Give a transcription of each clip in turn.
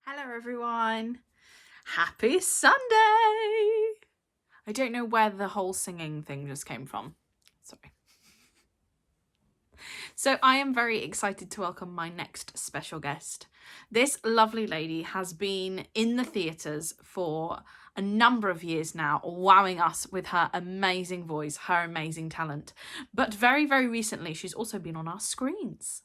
Hello everyone. Happy Sunday. I don't know where the whole singing thing just came from. Sorry. So I am very excited to welcome my next special guest. This lovely lady has been in the theatres for a number of years now, wowing us with her amazing voice, her amazing talent. But very, very recently, she's also been on our screens.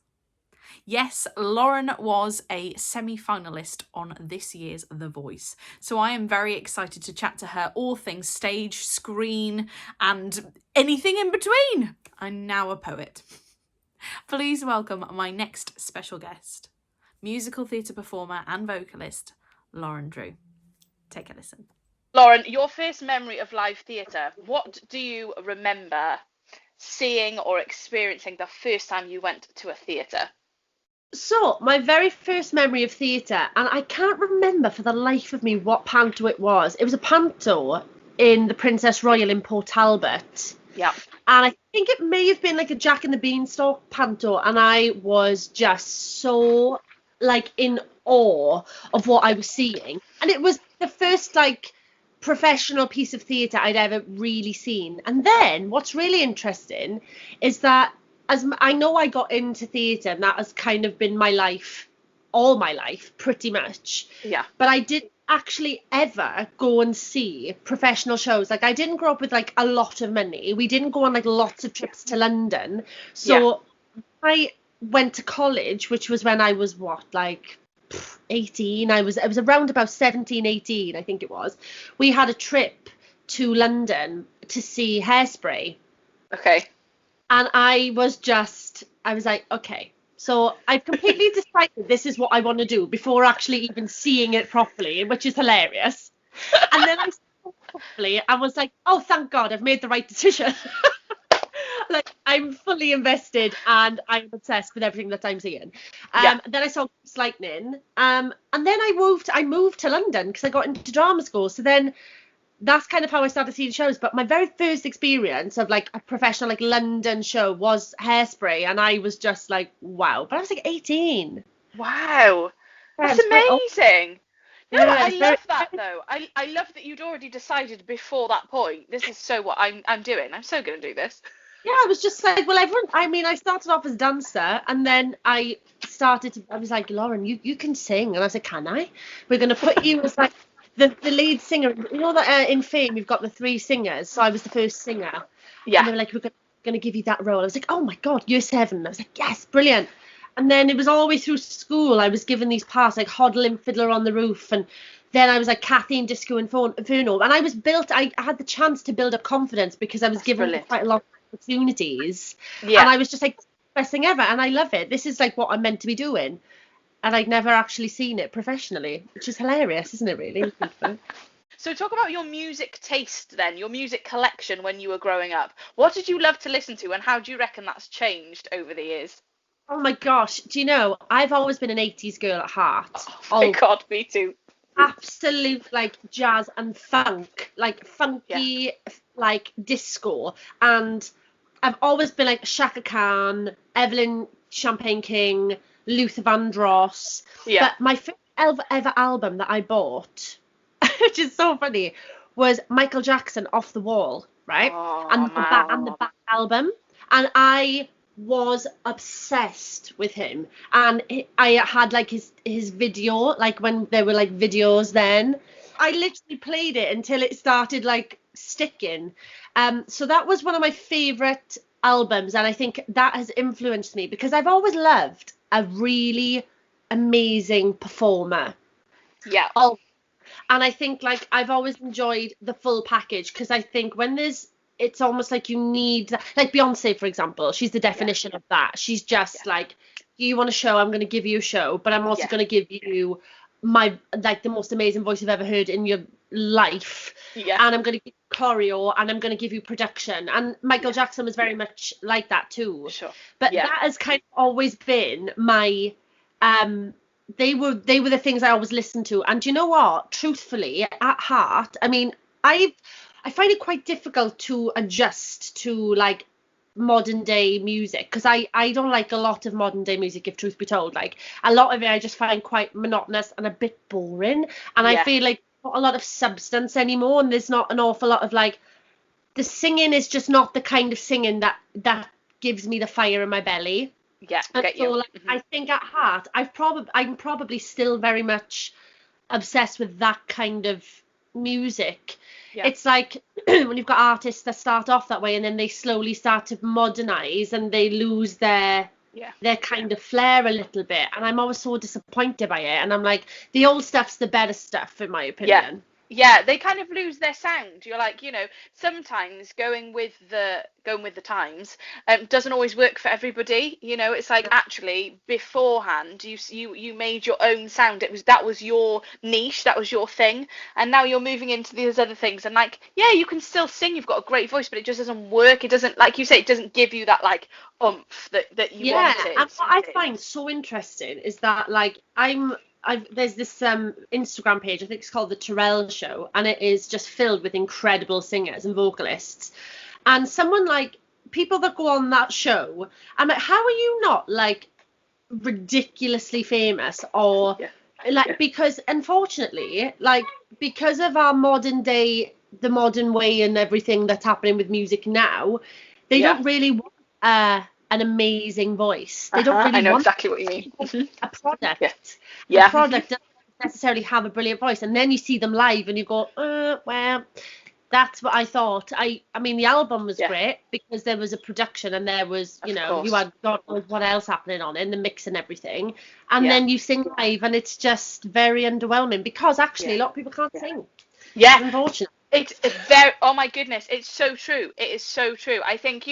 Yes, Lauren was a semi-finalist on this year's The Voice. So I am very excited to chat to her all things stage, screen, and anything in between. I'm now a poet. Please welcome my next special guest, musical theatre performer and vocalist, Lauren Drew. Take a listen. Lauren, your first memory of live theatre, what do you remember seeing or experiencing the first time you went to a theatre? So, my very first memory of theatre, and I can't remember for the life of me what panto it was. It was a panto in the Princess Royal in Port Talbot. Yeah. And I think it may have been like a Jack and the Beanstalk panto, and I was just so, in awe of what I was seeing. And it was the first, professional piece of theatre I'd ever really seen. And then, what's really interesting is that as I know I got into theatre, and that has kind of been my life, all my life, pretty much. Yeah. But I didn't actually ever go and see professional shows. I didn't grow up with a lot of money. We didn't go on lots of trips to London. So I went to college, which was when I was 18. It was around about 17, 18, I think it was. We had a trip to London to see Hairspray. Okay. And I was like, okay, so I've completely decided this is what I want to do before actually even seeing it properly, which is hilarious. And then I saw it properly and was like, oh, thank God, I've made the right decision. I'm fully invested and I'm obsessed with everything that I'm seeing. Then I saw Lightning. And then I moved to London because I got into drama school. So then that's kind of how I started seeing shows. But my very first experience of a professional London show was Hairspray, and I was just wow. But I was 18. Wow, that's amazing. No, I love that though. I love that you'd already decided before that point. This is so what I'm doing. I'm so gonna do this. Yeah, I was just I started off as a dancer, and then I was like, Lauren, you can sing. And I was like, can I? We're going to put you as the lead singer. You know that in Fame you've got the 3 singers, so I was the first singer. Yeah. And they were like, we're going to give you that role. I was like, oh my God, year 7. I was like, yes, brilliant. And then it was all the way through school. I was given these parts like Hodlin Fiddler on the Roof, and then I was like Kathy in Disco Inferno. And I had the chance to build up confidence because I was given quite a lot of opportunities. Yeah. And I was just best thing ever, and I love it. This is what I'm meant to be doing. And I'd never actually seen it professionally, which is hilarious, isn't it, really? So talk about your music taste then, your music collection when you were growing up. What did you love to listen to, and how do you reckon that's changed over the years? Oh my gosh, do you know, I've always been an 80s girl at heart. Oh my God, me too. Absolute jazz and funk, funky, disco. And I've always been Shaka Khan, Evelyn Champagne King, Luther Vandross. Yeah. But my first ever album that I bought, which is so funny, was Michael Jackson Off the Wall, right? Oh, and the back album. And I was obsessed with him. And I had his video, when there were videos then. I literally played it until it started sticking. So that was one of my favourite albums, and I think that has influenced me because I've always loved a really amazing performer. Yeah. And I think I've always enjoyed the full package, because I think when it's almost you need Beyonce, for example, she's the definition of that. She's just you want a show, I'm going to give you a show, but I'm also going to give you my the most amazing voice you've ever heard in your life. Yeah. And I'm going to give you choreo, and I'm going to give you production. And Michael Jackson was very much like that too. Sure. But that has kind of always been my they were the things I always listened to. And you know what, truthfully, at heart, I mean, I find it quite difficult to adjust to modern day music, because I don't like a lot of modern day music, if truth be told. Like, a lot of it I just find quite monotonous and a bit boring, and I feel like not a lot of substance anymore, and there's not an awful lot of, like, the singing is just not the kind of singing that gives me the fire in my belly. Yeah, And get so, you. like, I think at heart I'm probably still very much obsessed with that kind of music. It's like when you've got artists that start off that way and then they slowly start to modernize and they lose their kind of flair a little bit, and I'm always so disappointed by it, and I'm like, the old stuff's the better stuff, in my opinion. Yeah, they kind of lose their sound. You're like, sometimes going with the times doesn't always work for everybody. It's like, actually beforehand you made your own sound. That was your niche, that was your thing, and now you're moving into these other things, and like, yeah, you can still sing, you've got a great voice, but it just doesn't work. It doesn't, like you say, it doesn't give you that, like, oomph that you wanted. And what I find so interesting is that, like, there's this Instagram page, I think it's called The Terrell Show, and it is just filled with incredible singers and vocalists. And someone, like, people that go on that show, I'm like, how are you not, like, ridiculously famous? Or because unfortunately, like, because of our modern day, the modern way and everything that's happening with music now, they don't really want an amazing voice. They don't really I know want exactly what you mean. a product. A product doesn't necessarily have a brilliant voice, and then you see them live and you go, well, that's what I thought. I mean, the album was great because there was a production and there was, you had God knows what else happening on it, and the mix and everything, and then you sing live and it's just very underwhelming, because actually a lot of people can't sing. Unfortunately. It's very, oh my goodness, it's so true. It is so true. I think,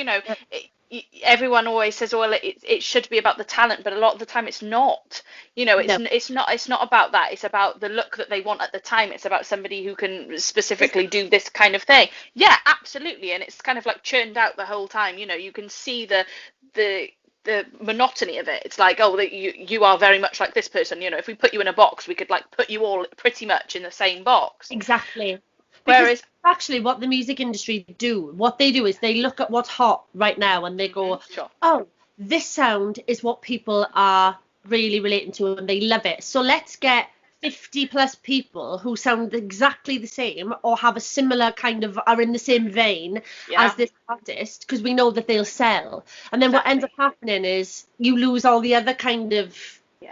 everyone always says, well, it should be about the talent, but a lot of the time it's not. It's not about that. It's about the look that they want at the time. It's about somebody who can specifically do this kind of thing. Yeah, absolutely. And it's kind of like churned out the whole time. You can see the monotony of it. It's like, oh, you are very much like this person. If we put you in a box, we could, like, put you all pretty much in the same box. Exactly. Whereas actually what the music industry what they do is they look at what's hot right now and they go, oh, this sound is what people are really relating to and they love it. So let's get 50 plus people who sound exactly the same or have a similar kind of, are in the same vein as this artist, because we know that they'll sell. And then what ends up happening is you lose all the other kind of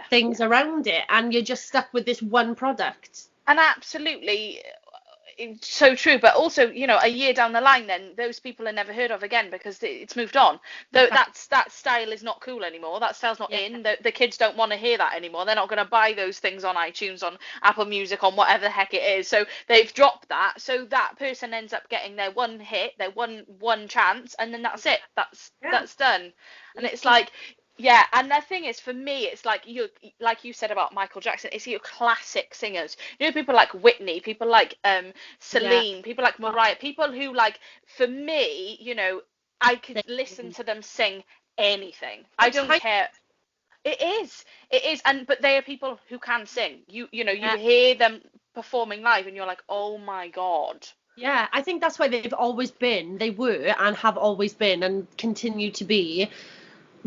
things around it, and you're just stuck with this one product. And absolutely, it's so true. But also, a year down the line, then those people are never heard of again because it's moved on. Though that style is not cool anymore. That style's not in. The kids don't want to hear that anymore. They're not going to buy those things on iTunes, on Apple Music, on whatever the heck it is. So they've dropped that. So that person ends up getting their one hit, their one chance, and then that's it. That's done. And it's like, yeah, and the thing is, for me, it's like you said about Michael Jackson, it's your classic singers. People like Whitney, people like Celine, people like Mariah, people who, like, for me, I could listen to them sing anything. I don't care. It is, but they are people who can sing. You hear them performing live, and you're like, oh my God. Yeah, I think that's why they were and have always been and continue to be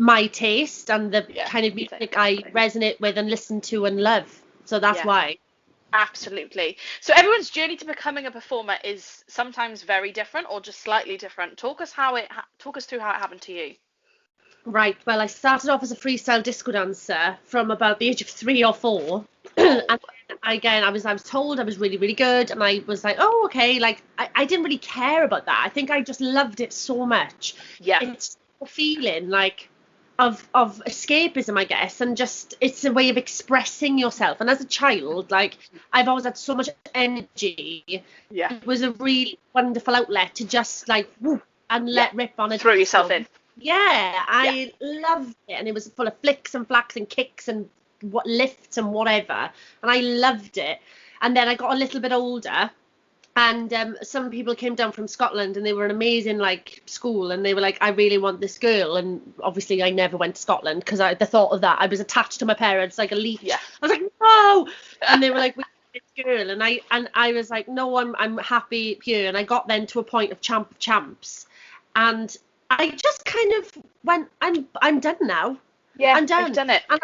my taste and the kind of music I resonate with and listen to and love. So that's why. Absolutely. So everyone's journey to becoming a performer is sometimes very different or just slightly different. Talk us through how it happened to you. Right. Well, I started off as a freestyle disco dancer from about the age of 3 or 4. And again, I was told I was really, really good, and I was like, oh, okay. Like, I didn't really care about that. I think I just loved it so much. Yeah. It's a feeling like of escapism, I guess, and just it's a way of expressing yourself. And as a child, like, I've always had so much energy. Yeah, it was a really wonderful outlet to just, like, whoop, and let rip on it. Throw yourself in. Yeah, I loved it, and it was full of flicks and flacks and kicks and what lifts and whatever, and I loved it. And then I got a little bit older, and some people came down from Scotland, and they were an amazing, like, school, and they were like, I really want this girl. And obviously I never went to Scotland because the thought of that, I was attached to my parents like a leech. I was like, no. And they were like, we need this girl, and I was like, no, I'm happy here. And I got then to a point of champ of champs, and I just kind of went, I'm done now. Yeah, I'm done. I've done it. And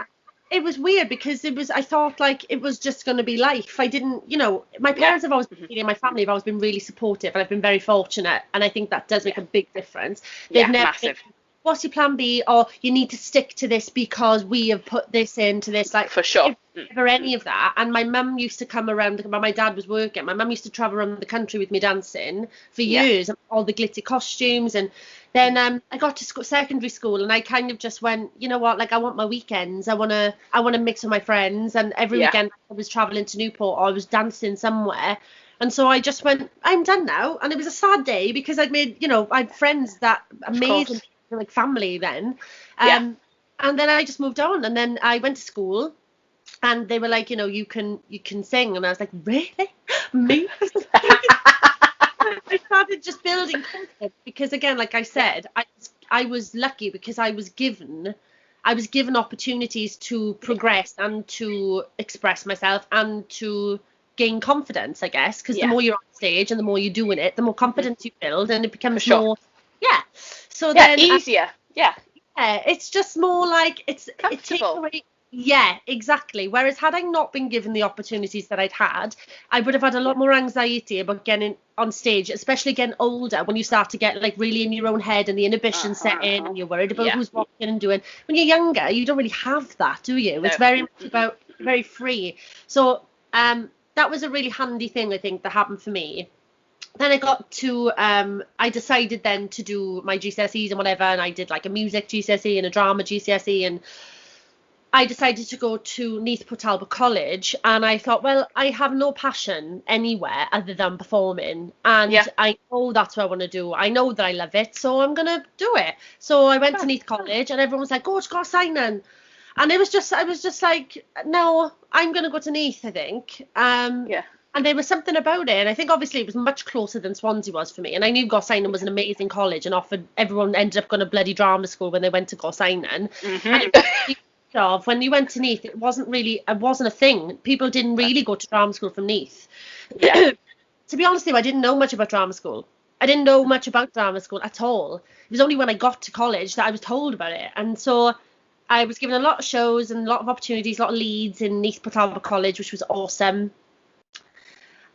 it was weird because I thought like it was just going to be life. I didn't, my parents have always been, my family have always been really supportive, and I've been very fortunate. And I think that does make a big difference. They've never massive. been, what's your plan B? Or you need to stick to this because we have put this into this. Like, For sure. never any of that. And my mum used to come around, when my dad was working, my mum used to travel around the country with me dancing for years, all the glitzy costumes. And then I got to secondary school, and I kind of just went, you know what, like I want my weekends. I want to mix with my friends, and every weekend I was traveling to Newport or I was dancing somewhere. And so I just went, I'm done now. And it was a sad day because I'd made, I had friends that amazing, like family then. And then I just moved on, and then I went to school. And they were like, you can sing. And I was like, really? Me? I started just building confidence because, again, like I said, I was lucky because I was given opportunities to progress and to express myself and to gain confidence, I guess, because the more you're on stage and the more you're doing it, the more confidence you build, and it becomes more, So then easier, it's just more like it takes away. Yeah, exactly. Whereas had I not been given the opportunities that I'd had, I would have had a lot more anxiety about getting on stage, especially getting older, when you start to get like really in your own head and the inhibition set in, and you're worried about who's watching and doing. When you're younger, you don't really have that, do you? No. It's very much about very free. So that was a really handy thing, I think, that happened for me. Then I got to, I decided then to do my GCSEs and whatever, and I did like a music GCSE and a drama GCSE, and I decided to go to Neath Port Talbot College, and I thought, well, I have no passion anywhere other than performing, and I know that's what I want to do. I know that I love it, so I'm going to do it. So I went to Neath College, and everyone was like, go to Gorsignan. And I was just like, no, I'm going to go to Neath, I think. And there was something about it, and I think obviously it was much closer than Swansea was for me. And I knew Gorsignan was an amazing college, and everyone ended up going to bloody drama school when they went to Gorsignan. And when you went to Neath, it wasn't a thing. People didn't really go to drama school from Neath. To be honest with you, I didn't know much about drama school. I didn't know much about drama school at all. It was only when I got to college that I was told about it. And so I was given a lot of shows and a lot of opportunities, a lot of leads in Neath Port Talbot College, which was awesome.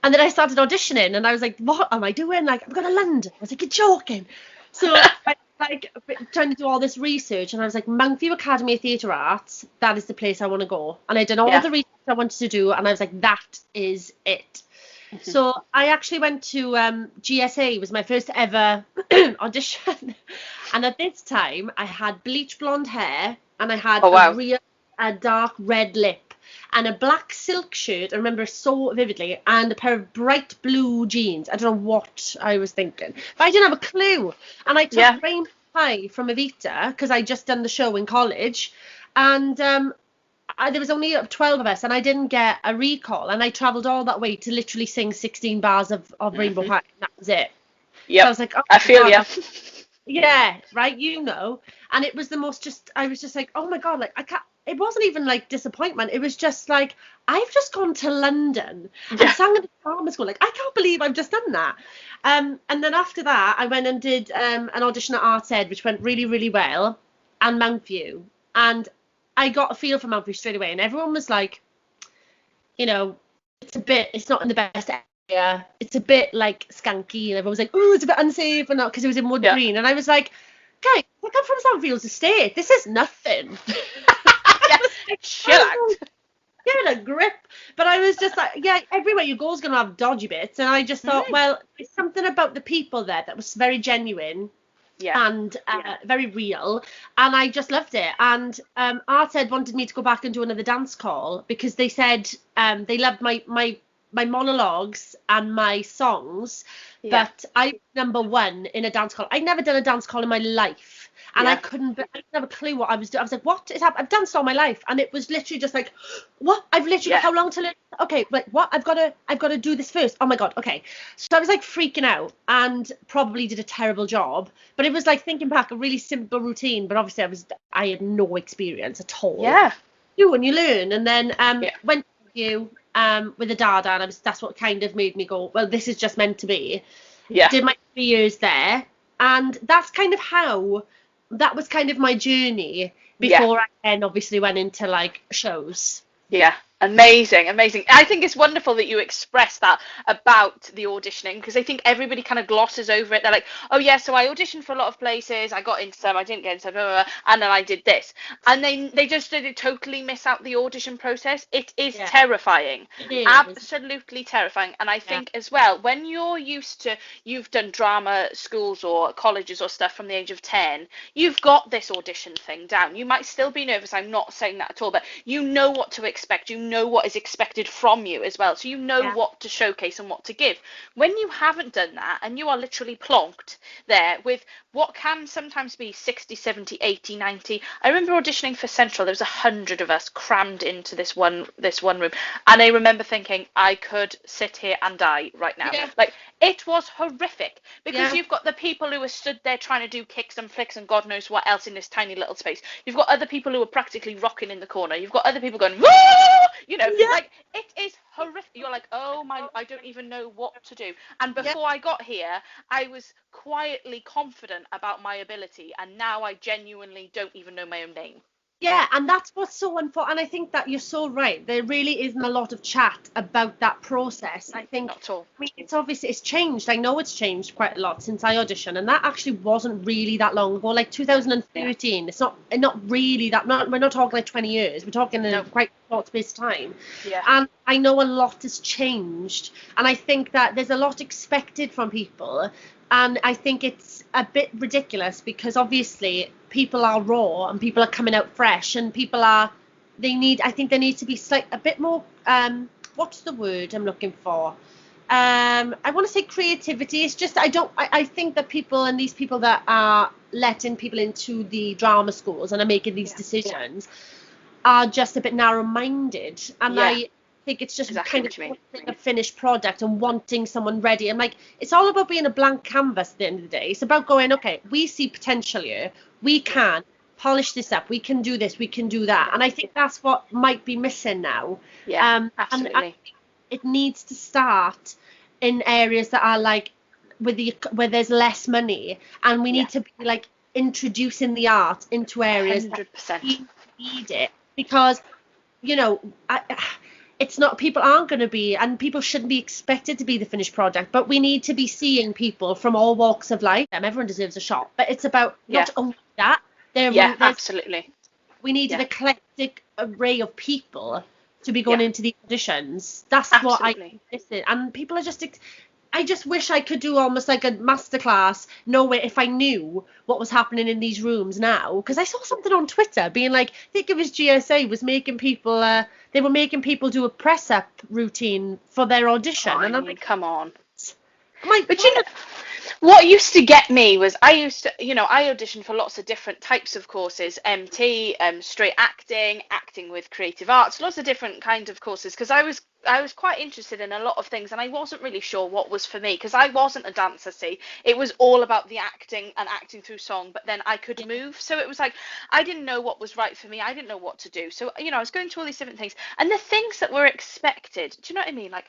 And then I started auditioning, and I was like, what am I doing? Like, I'm going to London. I was like, you're joking. So I trying to do all this research, and I was like, Mountview Academy of Theatre Arts, that is the place I want to go. And I did all the research I wanted to do, and I was like, that is it. So I actually went to GSA. It was my first ever audition. And at this time, I had bleach blonde hair, and I had a dark red lip, and a black silk shirt, I remember so vividly, and a pair of bright blue jeans. I don't know what I was thinking, but I didn't have a clue. And I took Rainbow High from Evita, because I'd just done the show in college, and there was only 12 of us, and I didn't get a recall, and I travelled all that way to literally sing 16 bars of Rainbow High, and that was it. Yeah, so I was like, oh, I feel you. Yeah, right, and it was the most I was just like, oh my God, like I can't. It wasn't even like disappointment. It was just like, I've just gone to London and sang at a drama school. Like, I can't believe I've just done that. And then after that, I went and did an audition at Arts Ed, which went really, really well, and Mountview. And I got a feel for Mountview straight away. And everyone was like, it's not in the best area. It's a bit like skanky. And everyone was like, oh, it's a bit unsafe, and not because it was in Wood Green. And I was like, guys, I come from Sandfields Estate. This is nothing. Chill out. Give it a grip. But I was just like, everywhere you go is going to have dodgy bits. And I just thought, well, it's something about the people there that was very genuine and very real. And I just loved it. And Art Ed wanted me to go back and do another dance call, because they said they loved my monologues and my songs. But I number one in a dance call. I'd never done a dance call in my life. And I didn't have a clue what I was doing. I was like, what is happening? I've danced all my life. And it was literally just like, what? I've literally got how long to learn? Okay, like what? I've got to do this first. Oh my God. Okay. So I was like freaking out, and probably did a terrible job. But it was like, thinking back, a really simple routine. But obviously I had no experience at all. Yeah. You and you learn. And then went to you with a dada, and that's what kind of made me go, well, this is just meant to be. Yeah. Did my 3 years there. And that's kind of how, that was kind of my journey before I then obviously went into like shows. Yeah, amazing, amazing. I think it's wonderful that you express that about the auditioning, because I think everybody kind of glosses over it. They're like, oh yeah, so I auditioned for a lot of places, I got into some, I didn't get into some, blah, blah, blah, and then I did this. And they just they totally miss out the audition process. It is terrifying. It is. Absolutely terrifying. And I think as well, when you're used to, you've done drama schools or colleges or stuff from the age of 10, you've got this audition thing down. You might still be nervous, I'm not saying that at all, but you know what to expect. You know what is expected from you as well, so you know what to showcase and what to give. When you haven't done that and you are literally plonked there with what can sometimes be 60, 70, 80, 90. I remember auditioning for Central, there was 100 of us crammed into this one room, and I remember thinking I could sit here and die right now. Like, it was horrific, because you've got the people who are stood there trying to do kicks and flicks and God knows what else in this tiny little space. You've got other people who are practically rocking in the corner. You've got other people going, woo! You know, like, it is horrific. You're like, oh my, I don't even know what to do. And before I got here, I was quietly confident about my ability, and now I genuinely don't even know my own name. Yeah, and that's what's so unfortunate. And I think that you're so right. There really isn't a lot of chat about that process. I think, not at all. I mean, it's obviously, it's changed. I know it's changed quite a lot since I auditioned, and that actually wasn't really that long ago. Like 2013. It's not really that. We're not talking like 20 years. We're talking in a quite short space of time. Yeah. And I know a lot has changed, and I think that there's a lot expected from people. And I think it's a bit ridiculous, because obviously people are raw and people are coming out fresh, and I think there needs to be a bit more, what's the word I'm looking for? I want to say creativity. It's just, I think that people, and these people that are letting people into the drama schools and are making these decisions are just a bit narrow-minded. And I think it's just kind of wanting a finished product and wanting someone ready. And like, it's all about being a blank canvas at the end of the day. It's about going, okay, we see potential here. We can polish this up. We can do this. We can do that. And I think that's what might be missing now. Yeah, absolutely. And it needs to start in areas that are like where there's less money, and we need to be like introducing the art into areas 100%. that need it, because, you know, it's not, people aren't going to be, and people shouldn't be expected to be the finished product, but we need to be seeing people from all walks of life. Everyone deserves a shot, but it's about not only that. Absolutely. We need an eclectic array of people to be going into the auditions. That's what I miss it. And people are just, I just wish I could do almost like a masterclass, if I knew what was happening in these rooms now. Because I saw something on Twitter being like, I think it was GSA was making people, they were making people do a press-up routine for their audition. Oh, and I'm like, come on. But you know, what used to get me was I auditioned for lots of different types of courses, MT, straight acting with creative arts, lots of different kinds of courses, because I was quite interested in a lot of things, and I wasn't really sure what was for me, because I wasn't a dancer. See, it was all about the acting and acting through song, but then I could move, so it was like I didn't know what was right for me. I didn't know what to do, so I was going to all these different things, and the things that were expected, do you know what I mean? Like,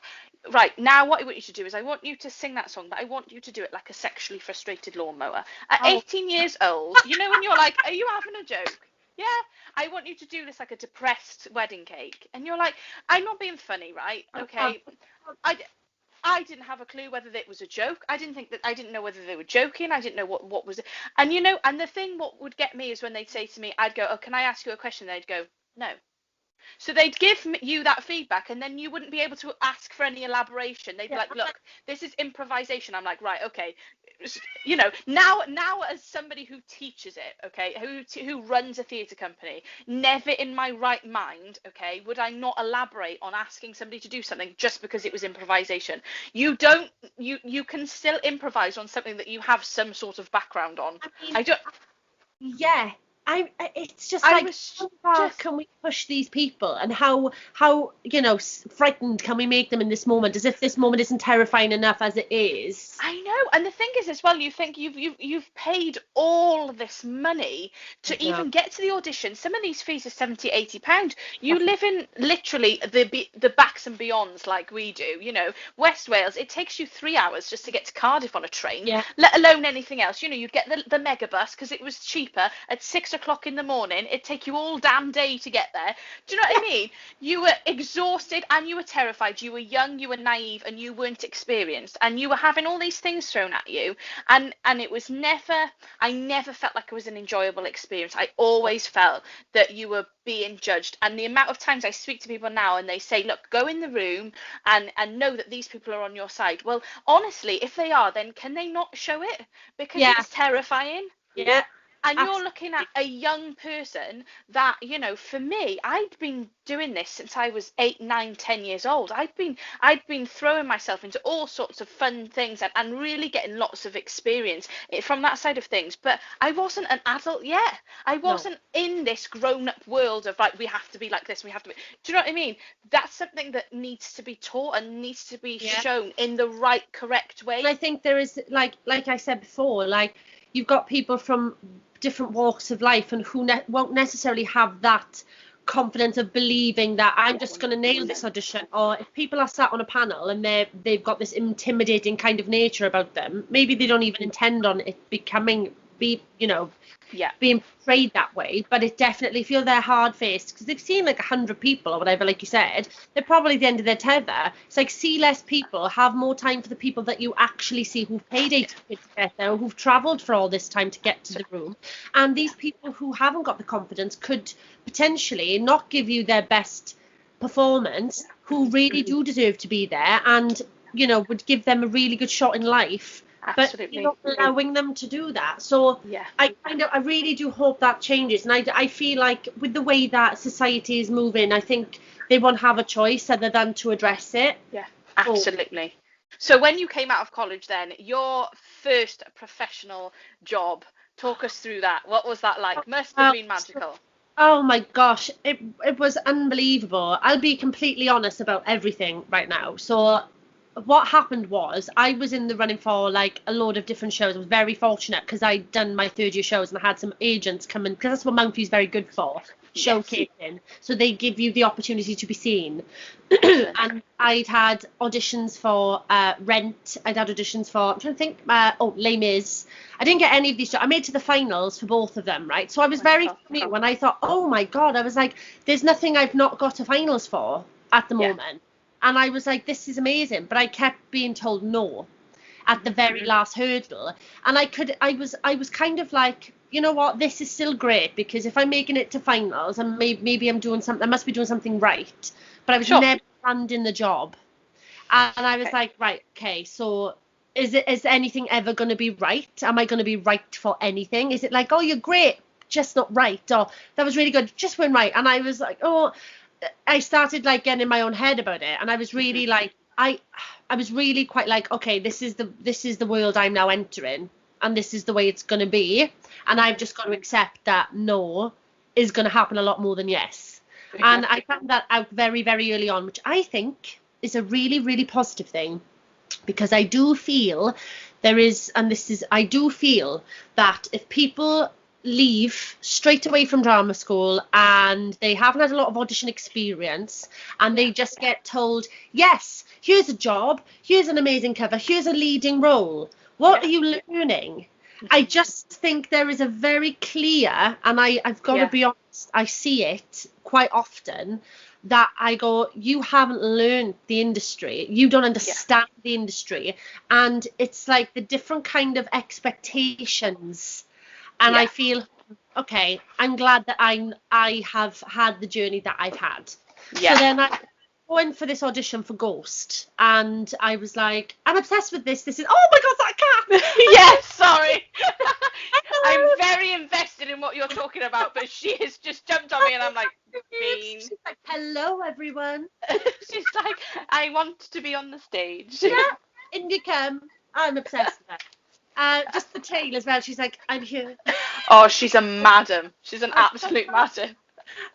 right now what I want you to do is I want you to sing that song, but I want you to do it like a sexually frustrated lawnmower at 18 years old, when you're like, are you having a joke? Yeah, I want you to do this like a depressed wedding cake. And you're like, I'm not being funny, right? Okay. I didn't have a clue whether it was a joke. I didn't know whether they were joking. I didn't know what was it. And and the thing what would get me is when they'd say to me, I'd go, oh, can I ask you a question? They'd go, no. So they'd give you that feedback, and then you wouldn't be able to ask for any elaboration. They'd be like, look, this is improvisation. I'm like, right, okay. Now as somebody who teaches it, okay, who runs a theatre company, never in my right mind, okay, would I not elaborate on asking somebody to do something just because it was improvisation. You can still improvise on something that you have some sort of background on. Yeah. it's just I like, was how far just can we push these people, and how frightened can we make them in this moment, as if this moment isn't terrifying enough as it is. I know, and the thing is as well, you think you've paid all this money I to know. even get to the audition. Some of these fees are 70, 80 pound. You live in literally the backs and beyonds like we do. West Wales. It takes you 3 hours just to get to Cardiff on a train, Yeah. let alone anything else. You'd get the mega bus because it was cheaper at 6 o'clock in the morning. It'd take you all damn day to get there. Do you know what I mean? You were exhausted and you were terrified. You were young, you were naive, and you weren't experienced, and you were having all these things thrown at you, and it was I never felt like it was an enjoyable experience. I always felt that you were being judged. And the amount of times I speak to people now and they say, look, go in the room and know that these people are on your side. Well, honestly, if they are, then can they not show it? Because Yeah. it's terrifying. Yeah. And you're Absolutely. looking at a young person that, for me, I'd been doing this since I was 8, 9, 10 years old. I'd been throwing myself into all sorts of fun things and really getting lots of experience from that side of things. But I wasn't an adult yet. I No. wasn't in this grown-up world of like, we have to be like this, we have to be. Do you know what I mean? That's something that needs to be taught and needs to be Yeah. shown in the right, correct way. And I think there is, like I said before, like, you've got people from different walks of life and who won't necessarily have that confidence of believing that I'm just going to nail this audition. Or if people are sat on a panel and they've got this intimidating kind of nature about them, maybe they don't even intend on it being portrayed that way, but it definitely feel they're hard-faced because they've seen like 100 people or whatever, like you said. They're probably at the end of their tether. It's like, see less people, have more time for the people that you actually see who've paid 80 quid to get there, or who've travelled for all this time to get to the room. And these people who haven't got the confidence could potentially not give you their best performance, who really do deserve to be there and would give them a really good shot in life. Absolutely. But you're not allowing them to do that. So Yeah. I really do hope that changes. And I feel like with the way that society is moving, I think they won't have a choice other than to address it. Yeah, absolutely. So when you came out of college then, your first professional job, talk us through that. What was that like? Must have been magical. Oh my gosh, it was unbelievable. I'll be completely honest about everything right now. So what happened was, I was in the running for like a load of different shows. I was very fortunate because I'd done my third year shows and I had some agents come in, because that's what Mountview's very good for, showcasing. So they give you the opportunity to be seen. And I'd had auditions for Rent. I'd had auditions for, I'm trying to think, Les Mis. I didn't get any of these shows. I made it to the finals for both of them, right? So I was very funny when I thought, oh my God, I was like, there's nothing I've not got to finals for at the moment. And I was like, this is amazing. But I kept being told no at the very last hurdle. And I was kind of like, you know what, this is still great, because if I'm making it to finals and maybe I'm doing something, I must be doing something right. But I was never landing the job. And I was like, right, okay, so is anything ever going to be right? Am I going to be right for anything? Is it like, oh, you're great, just not right? Or that was really good, just went right. And I was like, oh, I started like getting in my own head about it, and I was really like, I was really quite like, okay, this is the world I'm now entering, and this is the way it's going to be, and I've just got to accept that no is going to happen a lot more than yes. And I found that out very, very early on, which I think is a really, really positive thing, because I do feel I do feel that if people leave straight away from drama school and they haven't had a lot of audition experience and they just get told, yes, here's a job, here's an amazing cover, here's a leading role, what are you learning? I just think there is a very clear, and I've got to be honest, I see it quite often, that I go, you haven't learned the industry, you don't understand the industry, and it's like the different kind of expectations. And I feel, okay, I'm glad that I have had the journey that I've had. Yeah. So then I went for this audition for Ghost, and I was like, I'm obsessed with this. This is, oh my God, that cat! Yes, sorry. I'm very invested in what you're talking about, but she has just jumped on me, and I'm like, Bean. She's like, hello, everyone. She's like, I want to be on the stage. Yeah, in you come. I'm obsessed with her. Just the tail as well. She's like, I'm here. Oh, she's a madam. She's an absolute madam.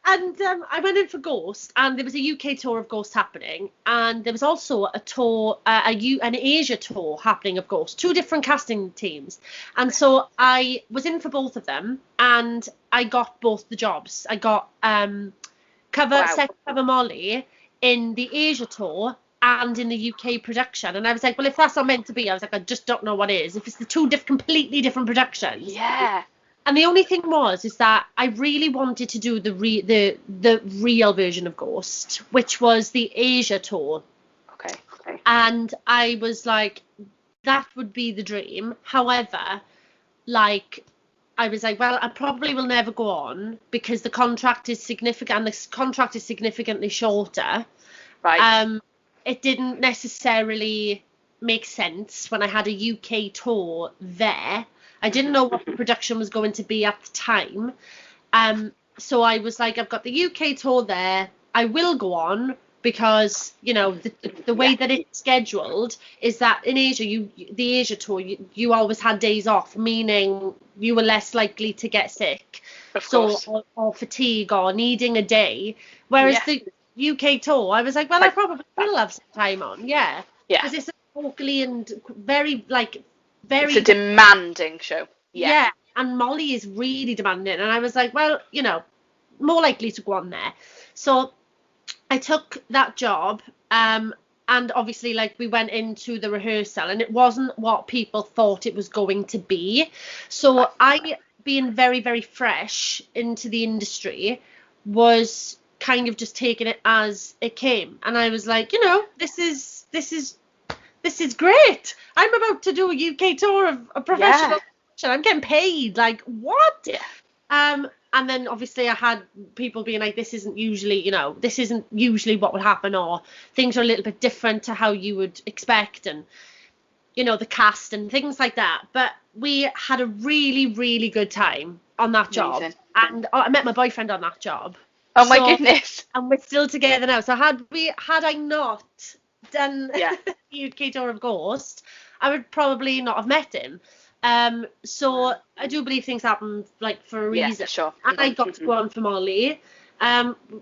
And I went in for Ghost, and there was a UK tour of Ghost happening, and there was also a tour, an Asia tour happening of Ghost, 2 different casting teams. And so I was in for both of them, and I got both the jobs. I got second cover Molly in the Asia tour and in the UK production. And I was like, well, if that's not meant to be, I was like, I just don't know what is. If it's the 2 completely different productions. Yeah. And the only thing is that I really wanted to do the real version of Ghost, which was the Asia tour. Okay. And I was like, that would be the dream. However, like, I was like, well, I probably will never go on because the contract is significant, and the contract is significantly shorter. Right. It didn't necessarily make sense when I had a UK tour there. I didn't know what the production was going to be at the time. So I was like, I've got the UK tour there. I will go on because, you know, the way that it's scheduled is that in Asia, the Asia tour, you always had days off, meaning you were less likely to get sick. Of course. Or fatigue or needing a day. Whereas the UK tour, I was like, well, I probably will have some time on. Yeah. Yeah. Because it's locally and very it's a demanding show. Yeah, and Molly is really demanding, and I was like, well, you know, more likely to go on there. So I took that job, and obviously, like, we went into the rehearsal, and it wasn't what people thought it was going to be. So I, being very, very fresh into the industry, was kind of just taking it as it came, and I was like, you know, this is great. I'm about to do a UK tour of a professional. Yeah. I'm getting paid. Like, what? Yeah. And then obviously I had people being like, this isn't usually what would happen, or things are a little bit different to how you would expect, and, you know, the cast and things like that. But we had a really, really good time on that job. Amazing. And I met my boyfriend on that job. Oh my goodness. And we're still together now. So had I not done the UK tour of Ghost, I would probably not have met him. So I do believe things happen, like, for a reason. Yeah, sure. And I got to go on for Molly.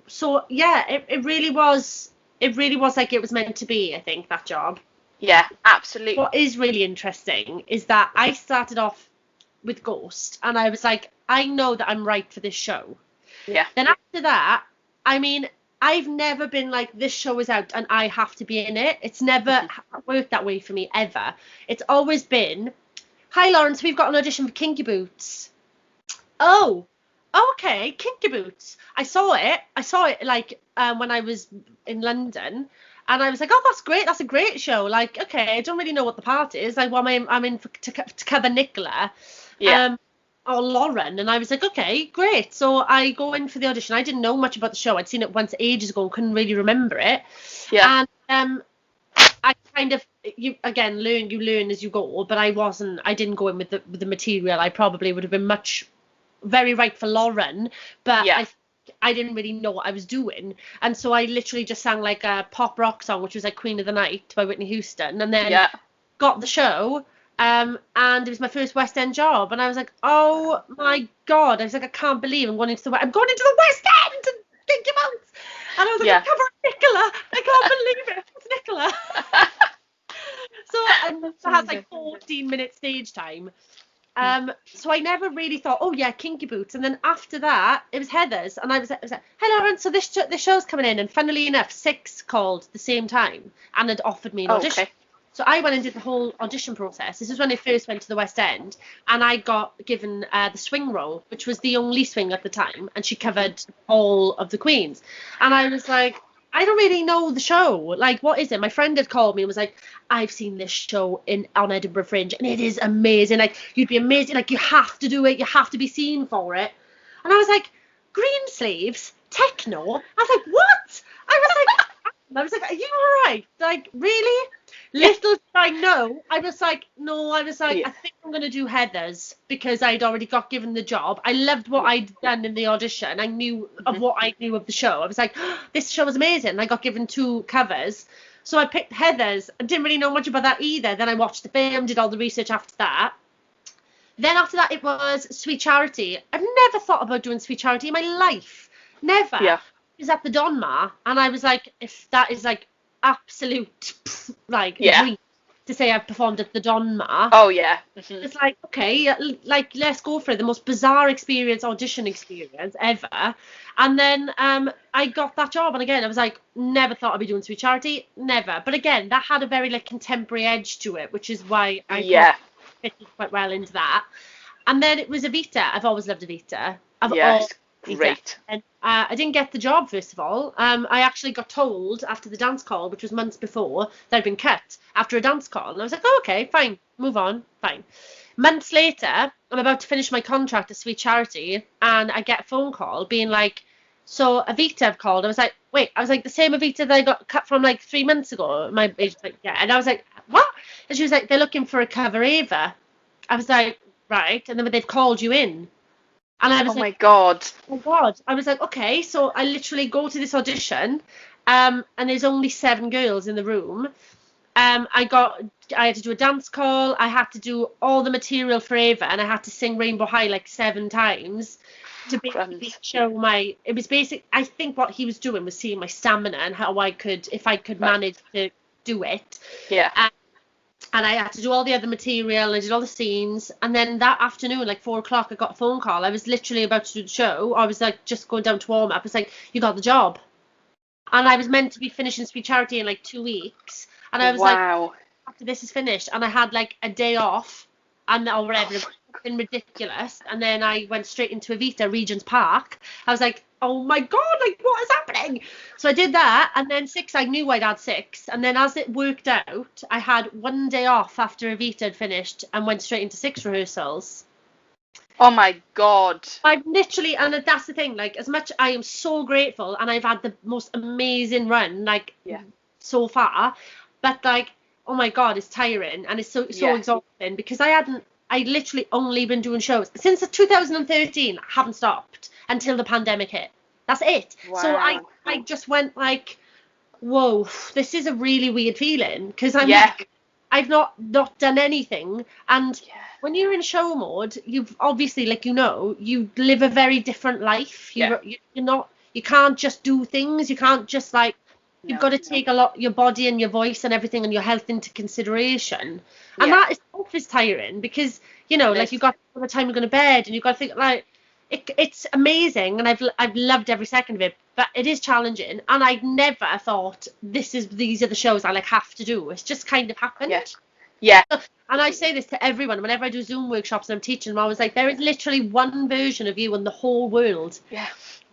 So yeah, it really was like it was meant to be, I think, that job. Yeah, absolutely. What is really interesting is that I started off with Ghost, and I was like, I know that I'm right for this show. Yeah. Then after that, I mean, I've never been like, this show is out and I have to be in it. It's never worked that way for me, ever. It's always been, hi Lawrence, we've got an audition for Kinky Boots. Oh, okay, Kinky Boots. I saw it like when I was in London, and I was like, oh, that's great, that's a great show. Like, okay, I don't really know what the part is. Like, well, I'm in to cover Nicola. Yeah. Or Lauren, and I was like, okay, great. So I go in for the audition. I didn't know much about the show. I'd seen it once ages ago and couldn't really remember it. Yeah. And I kind of, you learn as you go, but I didn't go in with the material. I probably would have been very right for Lauren, but I didn't really know what I was doing. And so I literally just sang like a pop rock song, which was like Queen of the Night by Whitney Houston, and then got the show. And it was my first West End job, and I was like, oh my god, I was like, I can't believe I'm going into the West End and Kinky Boots, and I was like, I'm covering Nicola, I can't believe it, it's Nicola. So it has like 14-minute stage time. So I never really thought, oh yeah, Kinky Boots. And then after that, it was Heather's, and I was like, hey Lauren, so this show's coming in, and funnily enough, 6 called at the same time and had offered me an audition. Okay. So I went and did the whole audition process. This is when I first went to the West End, and I got given the swing role, which was the only swing at the time, and she covered all of the queens. And I was like, I don't really know the show. Like, what is it? My friend had called me and was like, I've seen this show on Edinburgh Fringe, and it is amazing. Like, you'd be amazing. Like, you have to do it. You have to be seen for it. And I was like, Greensleeves? Techno? I was like, what? I was like, are you all right? Like, really? Little did I know, I was like, I think I'm going to do Heather's, because I'd already got given the job. I loved what I'd done in the audition. I knew of what I knew of the show. I was like, oh, this show was amazing. And I got given 2 covers. So I picked Heather's. I didn't really know much about that either. Then I watched the film, did all the research after that. Then after that, it was Sweet Charity. I've never thought about doing Sweet Charity in my life. Never. Yeah. It was at the Donmar, and I was like, if that is like absolute like Yeah. dream to say I've performed at the Donmar. Oh yeah. Mhm. It's like, okay, like let's go for it. The most bizarre audition experience ever. And then I got that job, and again I was like, never thought I'd be doing Sweet Charity, never. But again, that had a very like contemporary edge to it, which is why I Yeah. fitted quite well into that. And then it was Evita. I've always loved Evita. Yes. Great. And I didn't get the job, first of all. I actually got told after the dance call, which was months before, that I'd been cut after a dance call. And I was like, oh, okay, fine, move on, fine. Months later, I'm about to finish my contract at Sweet Charity, and I get a phone call being like, so Evita have called. I was like, wait, the same Evita that I got cut from like 3 months ago. My agent's like, yeah. And I was like, what? And she was like, they're looking for a cover Ava. I was like, right. And then they've called you in. And I was Oh like, my God. oh my God. I was like, okay. So I literally go to this audition, and there's only 7 girls in the room. I had to do a dance call. I had to do all the material for Ava, and I had to sing Rainbow High like 7 times to basically show my. It was basic. I think what he was doing was seeing my stamina and how if I could manage to do it. Yeah. And I had to do all the other material. I did all the scenes, and then that afternoon, like 4 o'clock, I got a phone call. I was literally about to do the show. I was like just going down to warm up. It's like, you got the job, and I was meant to be finishing Sweet Charity in like 2 weeks. And I was like, after this is finished, and I had like a day off, and or whatever, it's been ridiculous. And then I went straight into Evita, Regent's Park. I was like, oh my God, like what is happening? So I did that, and then 6, I knew I'd had 6. And then as it worked out, I had 1 day off after Evita had finished and went straight into 6 rehearsals. Oh my God. I've literally, and that's the thing, like as much I am so grateful, and I've had the most amazing run, like so far. But like, oh my God, it's tiring, and it's so exhausting, because I literally only been doing shows since 2013. I haven't stopped until the pandemic hit. That's it. Wow. So I just went like, whoa, this is a really weird feeling, because I've not done anything. And when you're in show mode, you've obviously, like, you live a very different life. You can't just do things. You can't just like, you've got to take a lot, your body and your voice and everything and your health into consideration. And that is tiring, because, like, you've got all the time you're going to bed, and you've got to think, like, it's amazing, and I've loved every second of it, but it is challenging. And I never thought these are the shows I like have to do. It's just kind of happened. Yeah. And I say this to everyone whenever I do Zoom workshops and I'm teaching them. I was like, there is literally one version of you in the whole world. Yeah.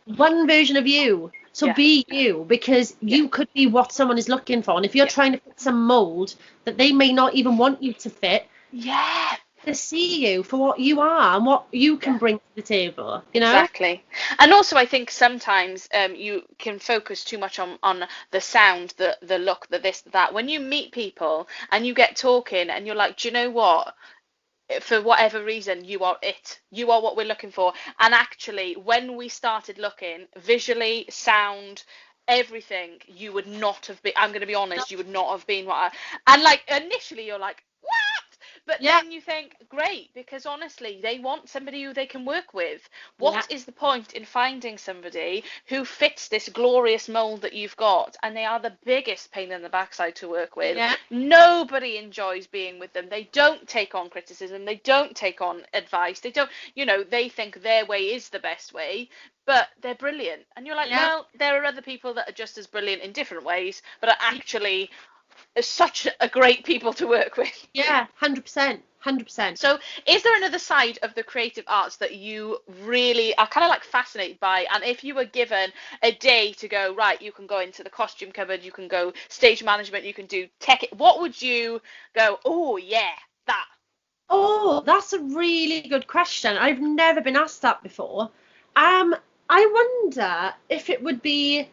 One version of you. So be you, because you could be what someone is looking for. And if you're trying to fit some mold that they may not even want you to fit, to see you for what you are and what you can bring to the table, Exactly. And also, I think sometimes you can focus too much on the sound, the look, the this, that. When you meet people and you get talking and you're like, do you know what? For whatever reason, you are it. You are what we're looking for. And actually, when we started looking visually, sound, everything, you would not have been. I'm going to be honest, you would not have been what and like initially you're like, what? But then you think, great, because honestly, they want somebody who they can work with. What is the point in finding somebody who fits this glorious mold that you've got? And they are the biggest pain in the backside to work with. Nobody enjoys being with them. They don't take on criticism. They don't take on advice. They don't, they think their way is the best way, but they're brilliant. And you're like, well, there are other people that are just as brilliant in different ways, but are actually such a great people to work with. 100%. So is there another side of the creative arts that you really are kind of like fascinated by? And if you were given a day to go, right, you can go into the costume cupboard, you can go stage management, you can do tech, what would you go, oh yeah, that? Oh, that's a really good question. I've never been asked that before. I wonder if it would be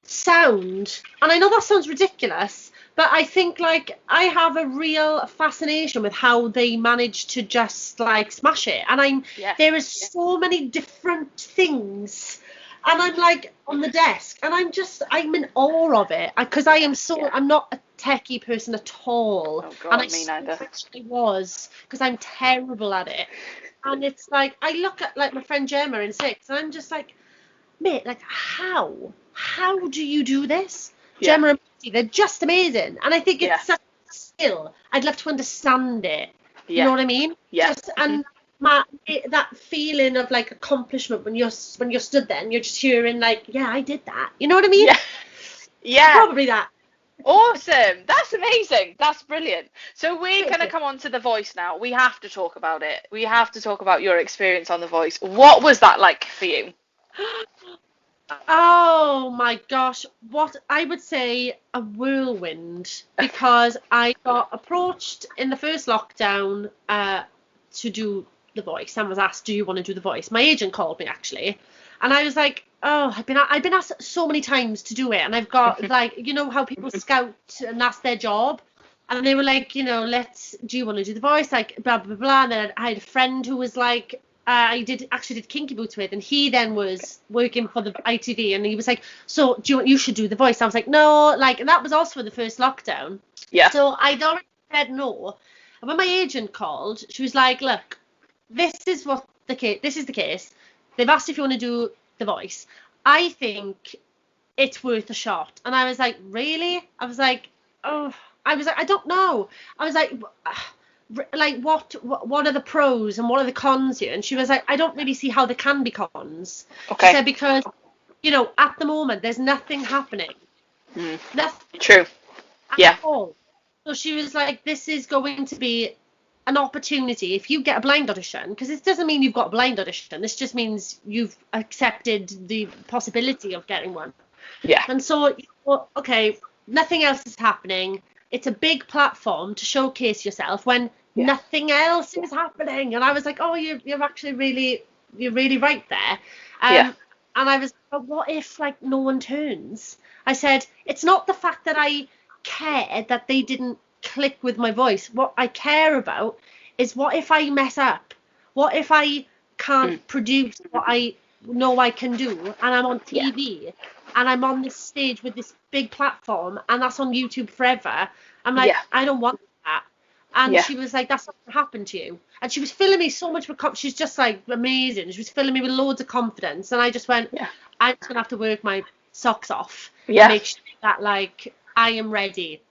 sound. And I know that sounds ridiculous, but I think, like, I have a real fascination with how they manage to just, like, smash it. And there is so many different things And I'm like on the desk, and I'm in awe of it, because I'm not a techie person at all. Oh God, and me neither. actually was, because I'm terrible at it. And it's like, I look at like my friend Gemma in 6, and I'm just like, mate, like how do you do this? Yeah. Gemma and Matty, they're just amazing, and I think it's Yeah. such a skill. I'd love to understand it. Yeah. You know what I mean? Yeah. Just, and that feeling of like accomplishment when you're stood there and you're just hearing like, yeah, I did that. You know what I mean? Yeah. Yeah. Probably that. Awesome. That's amazing. That's brilliant. So we're going to come on to The Voice now. We have to talk about it. We have to talk about your experience on The Voice. What was that like for you? Oh my gosh, what I would say a whirlwind, because I got approached in the first lockdown to do The Voice, and was asked, do you want to do The Voice? My agent called me actually, and I was like, oh, I've been asked so many times to do it, and I've got like, you know how people scout and that's their job, and they were like, you know, do you want to do The Voice, like blah blah blah. And then I had a friend who was like, I did Kinky Boots with, and he then was working for the ITV, and he was like, so you should do The Voice. I was like, no, like, and that was also in the first lockdown. Yeah. So I'd already said no. And when my agent called, she was like, look, this is the case. They've asked if you want to do The Voice. I think it's worth a shot. And I was like, really? I was like, I don't know. I was like, what are the pros and what are the cons here? And she was like, I don't really see how there can be cons. Okay. She said, because, you know, at the moment there's nothing happening. Nothing. True. At all. So she was like, this is going to be an opportunity if you get a blind audition, because this doesn't mean you've got a blind audition. This just means you've accepted the possibility of getting one. Yeah. And so, okay, nothing else is happening. It's a big platform to showcase yourself when nothing else is happening. And I was like, oh, you're actually really right there. And I was, but what if like no one turns? I said, it's not the fact that I care that they didn't click with my voice. What I care about is, what if I mess up? What if I can't produce what I know I can do, and I'm on TV and I'm on this stage with this big platform, and that's on YouTube forever? I'm like, I don't want that. And she was like, that's not going to happen to you. And she was filling me so much with she's just like amazing. She was filling me with loads of confidence, and I just went, I'm just going to have to work my socks off and make sure that like I am ready.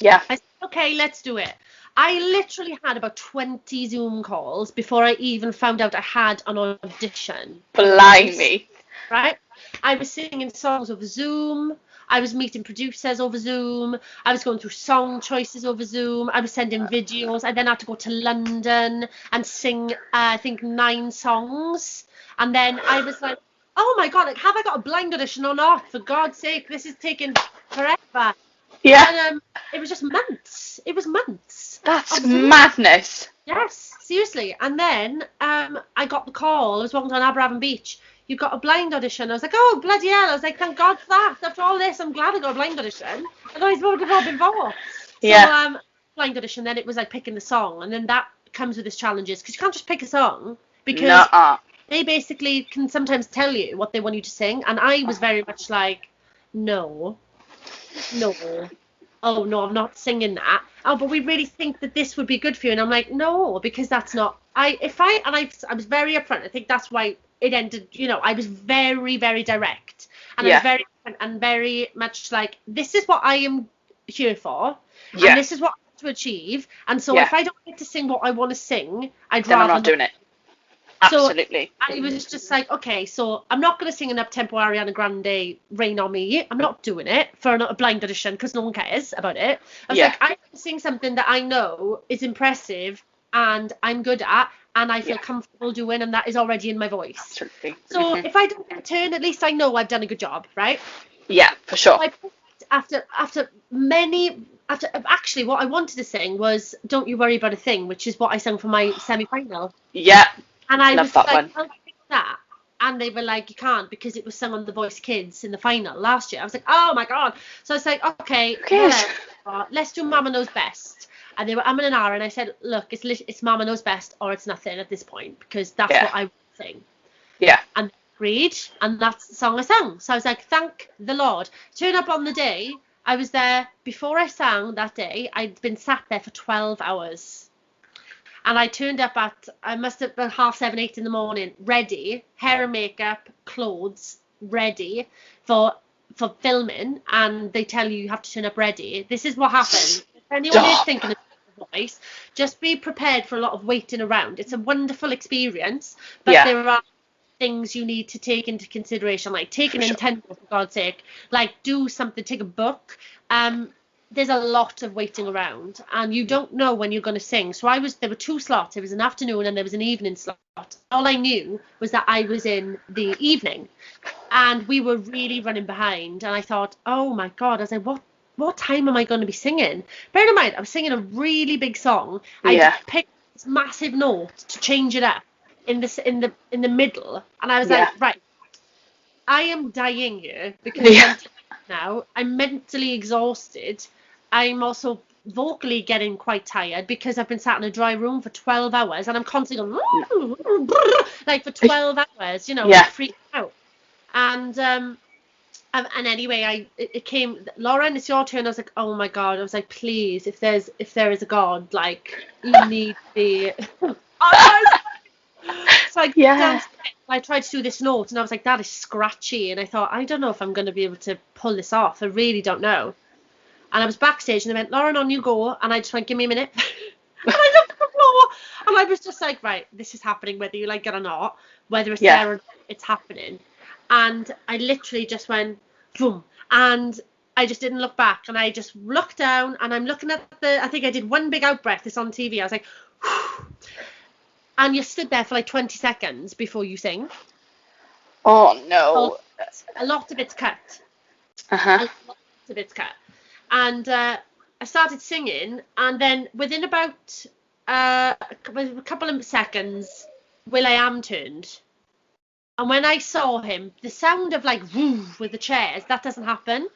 I said, okay, let's do it. I literally had about 20 Zoom calls before I even found out I had an audition. Blimey. Right? I was singing songs over Zoom. I was meeting producers over Zoom. I was going through song choices over Zoom. I was sending videos. I then had to go to London and sing, I think, 9 songs. And then I was like, oh my God, like, have I got a blind audition or not? For God's sake, this is taking forever. Yeah. And it was just months. It was months. That's madness. Yes, seriously. And then I got the call. I was walking down Aberravon Beach. You got a blind audition. I was like, oh, bloody hell. I was like, thank God for that. After all this, I'm glad I got a blind audition. Otherwise, what would have all been for? So, blind audition, then it was like picking the song. And then that comes with its challenges, because you can't just pick a song, because they basically can sometimes tell you what they want you to sing. And I was very much like, no, oh no, I'm not singing that. Oh, but we really think that this would be good for you. And I'm like, no, because that's not. I was very upfront. I think that's why it ended. You know, I was very, very direct, and I was very and very much like, this is what I am here for, and this is what I want to achieve. And so if I don't get to sing what I want to sing, I'd rather I'm not doing it. Absolutely. So I was just like, okay, so I'm not going to sing an up-tempo Ariana Grande Rain on Me. I'm not doing it for a blind audition, because no one cares about it. I was like, I can sing something that I know is impressive and I'm good at, and I feel comfortable doing, and that is already in my voice. Absolutely. So if I don't get a turn, at least I know I've done a good job, right? Yeah, for sure. So actually what I wanted to sing was Don't You Worry About a Thing, which is what I sang for my semi-final. Yeah. And I love was that like, one. I'll pick that. And they were like, you can't, because it was sung on The Voice Kids in the final last year. I was like, oh my God. So I was like, okay, let's do Mama Knows Best. And they were umming and ahhing, and I said, look, it's Mama Knows Best or it's nothing at this point, because that's what I would sing. Yeah. And read, and that's the song I sang. So I was like, thank the Lord. Turn up on the day. I was there before I sang that day. I'd been sat there for 12 hours. And I turned up I must have been 7:30, 8 in the morning, ready, hair and makeup, clothes, ready for filming. And they tell you have to turn up ready. This is what happened. If anyone is thinking of a voice, just be prepared for a lot of waiting around. It's a wonderful experience, but there are things you need to take into consideration, like take an Nintendo, for God's sake, like do something, take a book. There's a lot of waiting around, and you don't know when you're going to sing. So there were 2 slots. It was an afternoon and there was an evening slot. All I knew was that I was in the evening, and we were really running behind. And I thought, oh my God, I was like, what time am I going to be singing? Bear in mind, I was singing a really big song. I just picked this massive note to change it up in the middle, and I was like, right, I am dying here because I'm mentally exhausted. I'm also vocally getting quite tired because I've been sat in a dry room for 12 hours and I'm constantly going like for 12 hours, freaking out. And anyway, it came, Lauren, it's your turn. I was like, oh my God. I was like, please, if there is a God, like, you need the so I tried to do this note and I was like, that is scratchy. And I thought, I don't know if I'm going to be able to pull this off. I really don't know. And I was backstage and they went, Lauren, on you go. And I just went, give me a minute. And I looked at the floor and I was just like, right, this is happening whether you like it or not, whether it's there or not, it's happening. And I literally just went, boom. And I just didn't look back. And I just looked down and I'm looking at I think I did one big out breath. It's on TV. I was like, whew. And you stood there for like 20 seconds before you sing. Oh, no. A lot of it's cut. Uh-huh. A lot of it's cut. And I started singing, and then within about a couple of seconds, will.i.am turned. And when I saw him, the sound of like woo with the chairs, that doesn't happen.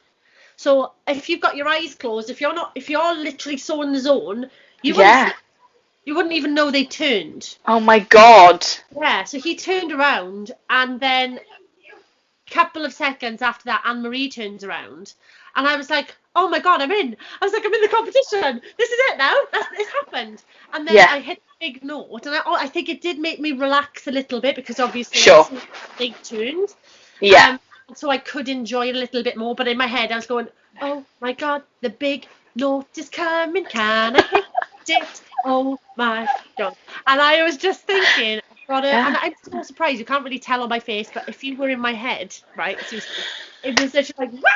So if you've got your eyes closed, if you're literally so in the zone, you wouldn't even know they turned. Oh my God. Yeah, so he turned around, and then a couple of seconds after that, Anne-Marie turns around, and I was like, oh my God, I'm in. I was like, I'm in the competition. This is it now. It's happened. And then I hit a big note, and I think it did make me relax a little bit because obviously they turned. Yeah. So I could enjoy it a little bit more, but in my head I was going, oh my God, the big note is coming. Can I hit it? Oh my God. And I was just thinking, and I'm so surprised, you can't really tell on my face, but if you were in my head, right, it was literally like, wah!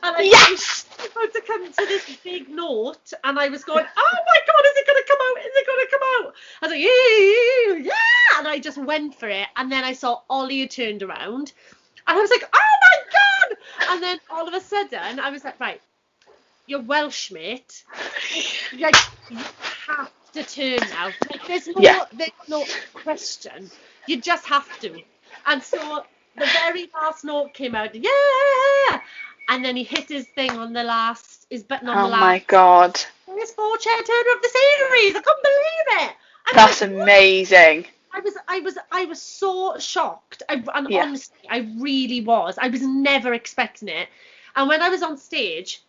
And I was about to come to this big note, and I was going, oh my God, is it going to come out? Is it going to come out? I was like, yeah, and I just went for it, and then I saw Ollie had turned around, and I was like, oh my God! And then all of a sudden, I was like, right, you're Welsh, mate. Like, you have to turn now. Like, there's no question. You just have to. And so the very last note came out, yeah! And then he hit his thing on his button on the last. Oh my God. This 4-chair turner of the series. I couldn't believe it. And that's amazing. I was so shocked. Honestly, I really was. I was never expecting it. And when I was on stage,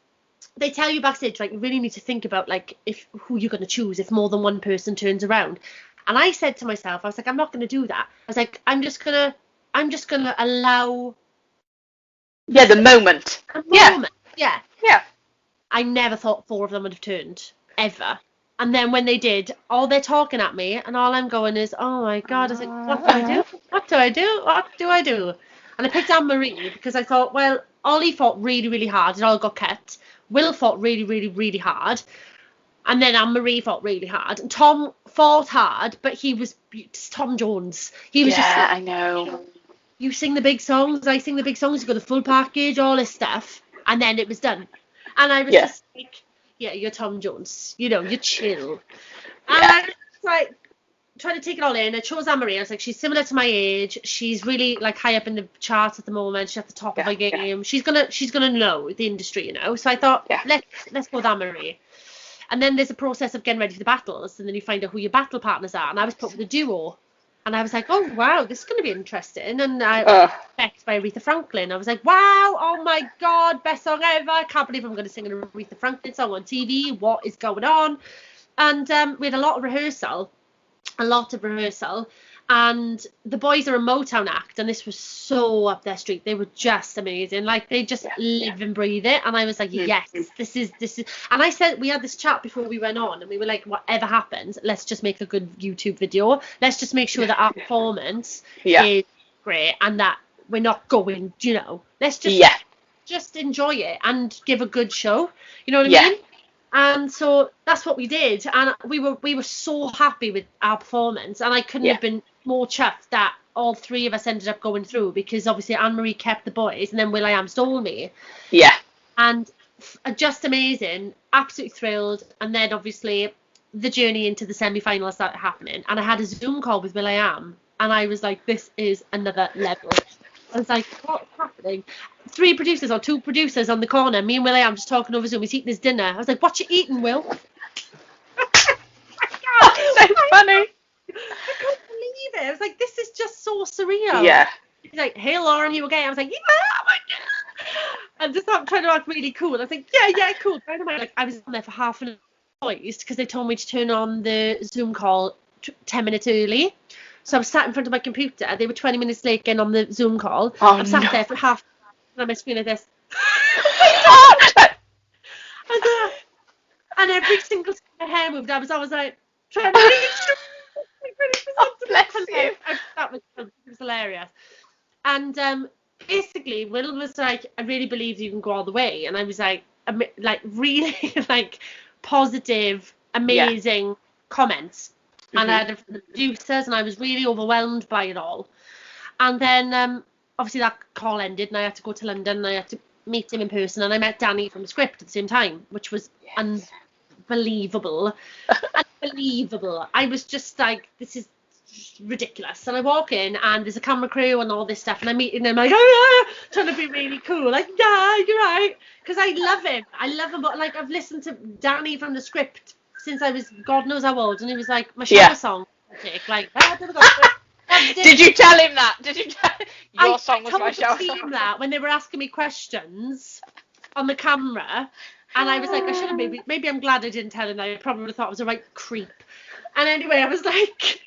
they tell you backstage, like, you really need to think about, like, who you're going to choose if more than one person turns around. And I said to myself, I was like, I'm not going to do that. I was like, I'm just going to allow. Yeah, the moment. Yeah. I never thought 4 of them would have turned, ever. And then when they did, all they're talking at me, and all I'm going is, oh my God. I was like, what do I do? What do I do? What do I do? And I picked Anne-Marie because I thought, well, Ollie fought really, really hard. It all got cut. Will fought really, really, really hard. And then Anne-Marie fought really hard. And Tom fought hard, but he was Tom Jones. He was just like, I know. You sing the big songs, I sing the big songs, you got the full package, all this stuff. And then it was done. And I was just like, yeah, you're Tom Jones. You're chill. And I was like, trying to take it all in. I chose Anne-Marie. I was like, she's similar to my age. She's really like high up in the charts at the moment. She's at the top of her game. She's gonna know the industry, So I thought, let's go with Anne-Marie. And then there's a process of getting ready for the battles, and then you find out who your battle partners are. And I was put with a duo. And I was like, oh, wow, this is going to be interesting. And I Becked by Aretha Franklin. I was like, wow, oh my God, best song ever. I can't believe I'm going to sing an Aretha Franklin song on TV. What is going on? And we had a lot of rehearsal. And the boys are a Motown act, and this was so up their street. They were just amazing. Like, they just live and breathe it. And I was like, yes, this is. And I said, we had this chat before we went on, and we were like, whatever happens, let's just make a good YouTube video. Let's just make sure that our performance is great, and that we're not going, let's just enjoy it and give a good show. You know what I mean? And so that's what we did, and we were so happy with our performance, and I couldn't have been more chuffed that all three of us ended up going through, because obviously Anne-Marie kept the boys, and then will.i.am stole me. And just amazing, absolutely thrilled. And then obviously the journey into the semi-final started happening, and I had a Zoom call with will.i.am, and I was like, this is another level. I was like, what's happening? Two producers on the corner. Me and will.i.am just talking over Zoom. He's eating his dinner. I was like, what you eating, Will? So funny. I couldn't believe it. I was like, this is just so surreal. Yeah. He's like, hey, Lauren, you okay? I was like, yeah, oh my God. And just trying to act really cool. I was like, yeah, cool. By the way, like, I was on there for half an hour because they told me to turn on the Zoom call 10 minutes early. So I was sat in front of my computer. They were 20 minutes late getting on the Zoom call. I'm sat there for half, and I'm screen like this. and every single time my hair moved, I was always like, trying to bless you. That was hilarious. And basically, Will was like, I really believe you can go all the way. And I was like really like positive, amazing comments. And I had the producers, and I was really overwhelmed by it all. And then obviously that call ended, and I had to go to London, and I had to meet him in person, and I met Danny from the script at the same time, which was unbelievable. I was just like, this is ridiculous. And I walk in, and there's a camera crew and all this stuff, and I meet him, and I'm like, trying to be really cool, like, yeah, you're right, because I love him, but like, I've listened to Danny from the script since I was God knows how old, and he was like, my shower song, like, Did you tell him that? Did you tell your song was my shower song? I told him that when they were asking me questions on the camera, and I was like, I should have maybe I'm glad I didn't tell him that. I probably would have thought I was a right creep. And anyway, I was like,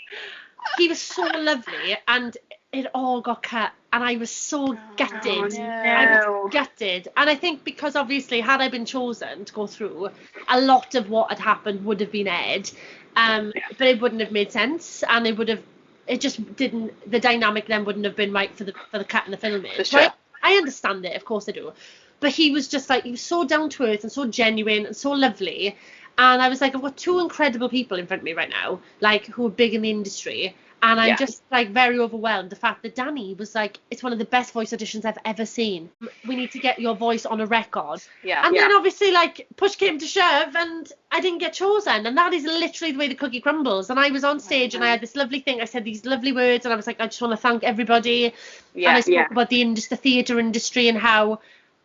he was so lovely, and it all got cut, and I was so gutted. I was gutted. And I think because obviously had I been chosen to go through, a lot of what had happened would have been aired, but it wouldn't have made sense, and it just didn't, the dynamic then wouldn't have been right for the cut and the filming. For sure. I understand it, of course I do. But he was just like, he was so down to earth and so genuine and so lovely. And I was like, I've got two incredible people in front of me right now, like, who are big in the industry. And I'm just like very overwhelmed. The fact that Danny was like, it's one of the best voice auditions I've ever seen. We need to get your voice on a record. And then obviously, like, push came to shove, and I didn't get chosen. And that is literally the way the cookie crumbles. And I was on stage, and I had this lovely thing. I said these lovely words, and I was like, I just want to thank everybody. And I spoke about the theatre industry and how